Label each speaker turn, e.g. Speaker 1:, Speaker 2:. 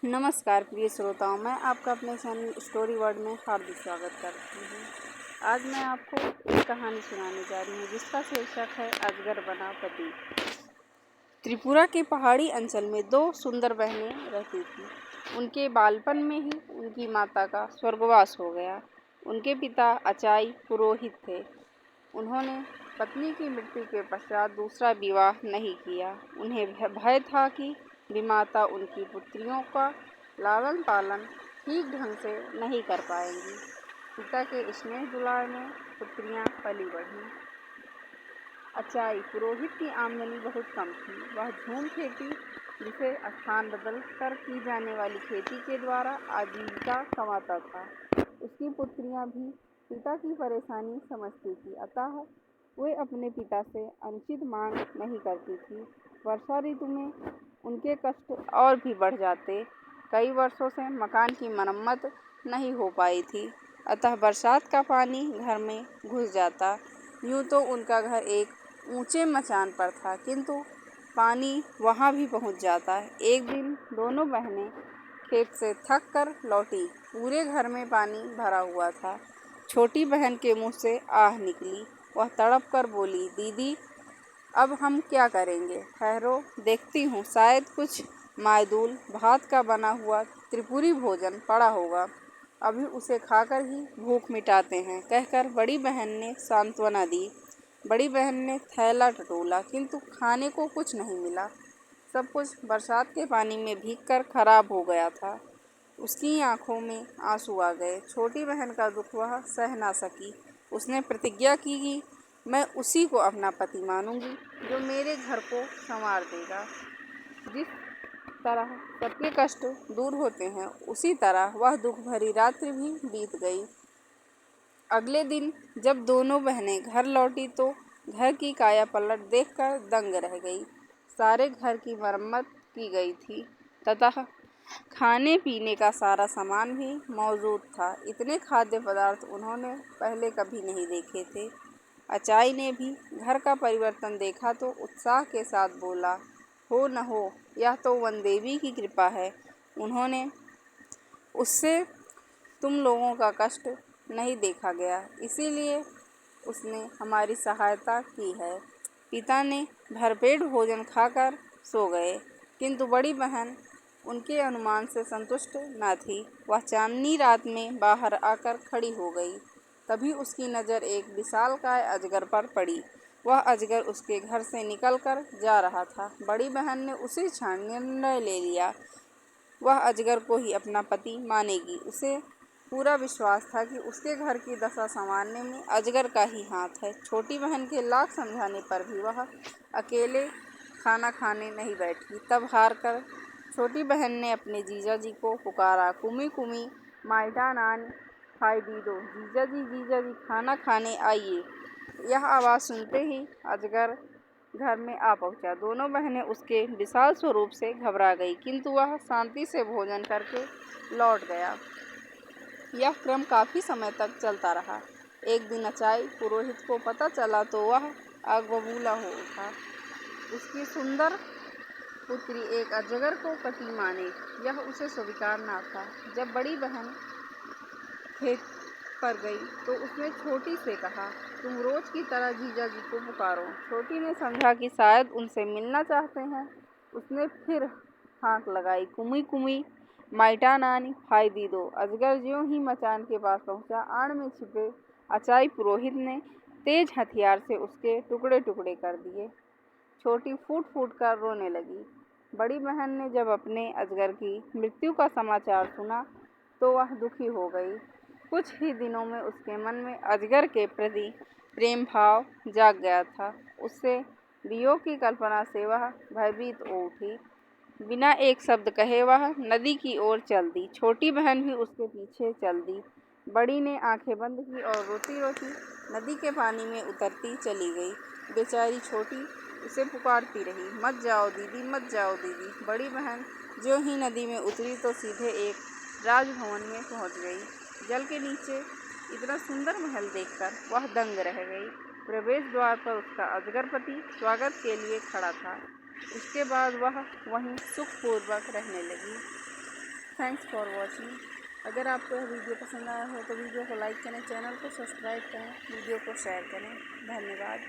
Speaker 1: नमस्कार प्रिय श्रोताओं, मैं आपका अपने चैनल स्टोरी वर्ल्ड में हार्दिक स्वागत करती हूँ। आज मैं आपको एक कहानी सुनाने जा रही हूँ जिसका शीर्षक है अजगर बना पति। त्रिपुरा के पहाड़ी अंचल में दो सुंदर बहनें रहती थीं। उनके बालपन में ही उनकी माता का स्वर्गवास हो गया। उनके पिता अचाई पुरोहित थे। उन्होंने पत्नी की मृत्यु के पश्चात दूसरा विवाह नहीं किया। उन्हें भय था कि विमाता उनकी पुत्रियों का लालन पालन ठीक ढंग से नहीं कर पाएंगी। पिता के स्नेह दुलार में पुत्रियां पली बढ़ीं। अचाई पुरोहित की आमदनी बहुत कम थी। वह झूम खेती, जिसे स्थान बदल कर की जाने वाली खेती के द्वारा आजीविका कमाता था। उसकी पुत्रियां भी पिता की परेशानी समझती थी, अतः वे अपने पिता से अनुचित मांग नहीं करती थी। वर्षा ऋतु में उनके कष्ट और भी बढ़ जाते। कई वर्षों से मकान की मरम्मत नहीं हो पाई थी, अतः बरसात का पानी घर में घुस जाता। यूं तो उनका घर एक ऊंचे मचान पर था, किंतु पानी वहां भी पहुंच जाता। एक दिन दोनों बहनें खेत से थक कर लौटी। पूरे घर में पानी भरा हुआ था। छोटी बहन के मुंह से आह निकली। वह तड़प कर बोली, दीदी, अब हम क्या करेंगे? ठहरो, देखती हूँ, शायद कुछ मायदूल भात का बना हुआ त्रिपुरी भोजन पड़ा होगा। अभी उसे खाकर ही भूख मिटाते हैं, कहकर बड़ी बहन ने सांत्वना दी। बड़ी बहन ने थैला टटोला, किंतु खाने को कुछ नहीं मिला। सब कुछ बरसात के पानी में भीगकर खराब हो गया था। उसकी आंखों में आंसू आ गए। छोटी बहन का दुख वह सह ना सकी। उसने प्रतिज्ञा की कि मैं उसी को अपना पति मानूंगी जो मेरे घर को संवार देगा। जिस तरह सबके कष्ट दूर होते हैं, उसी तरह वह दुख भरी रात्रि भी बीत गई। अगले दिन जब दोनों बहनें घर लौटी तो घर की काया पलट देखकर दंग रह गई। सारे घर की मरम्मत की गई थी तथा खाने पीने का सारा सामान भी मौजूद था। इतने खाद्य पदार्थ उन्होंने पहले कभी नहीं देखे थे। अचाई ने भी घर का परिवर्तन देखा तो उत्साह के साथ बोला, हो न हो, यह तो वन देवी की कृपा है। उन्होंने उससे तुम लोगों का कष्ट नहीं देखा गया, इसीलिए उसने हमारी सहायता की है। पिता ने भरपेट भोजन खाकर सो गए, किंतु बड़ी बहन उनके अनुमान से संतुष्ट न थी। वह चांदनी रात में बाहर आकर खड़ी हो गई। तभी उसकी नज़र एक विशालकाय अजगर पर पड़ी। वह अजगर उसके घर से निकलकर जा रहा था। बड़ी बहन ने उसी क्षण निर्णय ले लिया, वह अजगर को ही अपना पति मानेगी। उसे पूरा विश्वास था कि उसके घर की दशा संवारने में अजगर का ही हाथ है। छोटी बहन के लाख समझाने पर भी वह अकेले खाना खाने नहीं बैठी। तब हार कर छोटी बहन ने अपने जीजा जी को पुकारा, कुमी कुमी माइटा नान खाई दीदो, जीजा जी खाना खाने आइए। यह आवाज़ सुनते ही अजगर घर में आ पहुंचा। दोनों बहनें उसके विशाल स्वरूप से घबरा गई, किंतु वह शांति से भोजन करके लौट गया। यह क्रम काफी समय तक चलता रहा। एक दिन अचाई पुरोहित को पता चला तो वह आग बबूला हो उठा। उसकी सुंदर पुत्री एक अजगर को पति माने, यह उसे स्वीकार न था। जब बड़ी बहन खेत पर गई तो उसने छोटी से कहा, तुम रोज की तरह जीजा जी को पुकारो। छोटी ने समझा कि शायद उनसे मिलना चाहते हैं। उसने फिर हाँक लगाई, कुमी कुमी माइटा नानी फाई दीदो। अजगर ज्यों ही मचान के पास पहुंचा, आड़ में छिपे अचाई पुरोहित ने तेज हथियार से उसके टुकड़े टुकड़े कर दिए। छोटी फूट फूट कर रोने लगी। बड़ी बहन ने जब अपने अजगर की मृत्यु का समाचार सुना तो वह दुखी हो गई। कुछ ही दिनों में उसके मन में अजगर के प्रति प्रेम भाव जाग गया था। उससे वियोग की कल्पना से वह भयभीत हो उठी। बिना एक शब्द कहे वह नदी की ओर चल दी। छोटी बहन भी उसके पीछे चल दी। बड़ी ने आंखें बंद की और रोती रोती नदी के पानी में उतरती चली गई। बेचारी छोटी उसे पुकारती रही, मत जाओ दीदी, मत जाओ दीदी। बड़ी बहन जो ही नदी में उतरी तो सीधे एक राजभवन में पहुंच गई। जल के नीचे इतना सुंदर महल देखकर वह दंग रह गई। प्रवेश द्वार पर उसका अजगरपति स्वागत के लिए खड़ा था। उसके बाद वह वहीं सुखपूर्वक रहने लगी। Thanks for watching. अगर आपको यह वीडियो पसंद आया हो तो वीडियो को लाइक करें, चैनल को सब्सक्राइब करें, वीडियो को शेयर करें। धन्यवाद।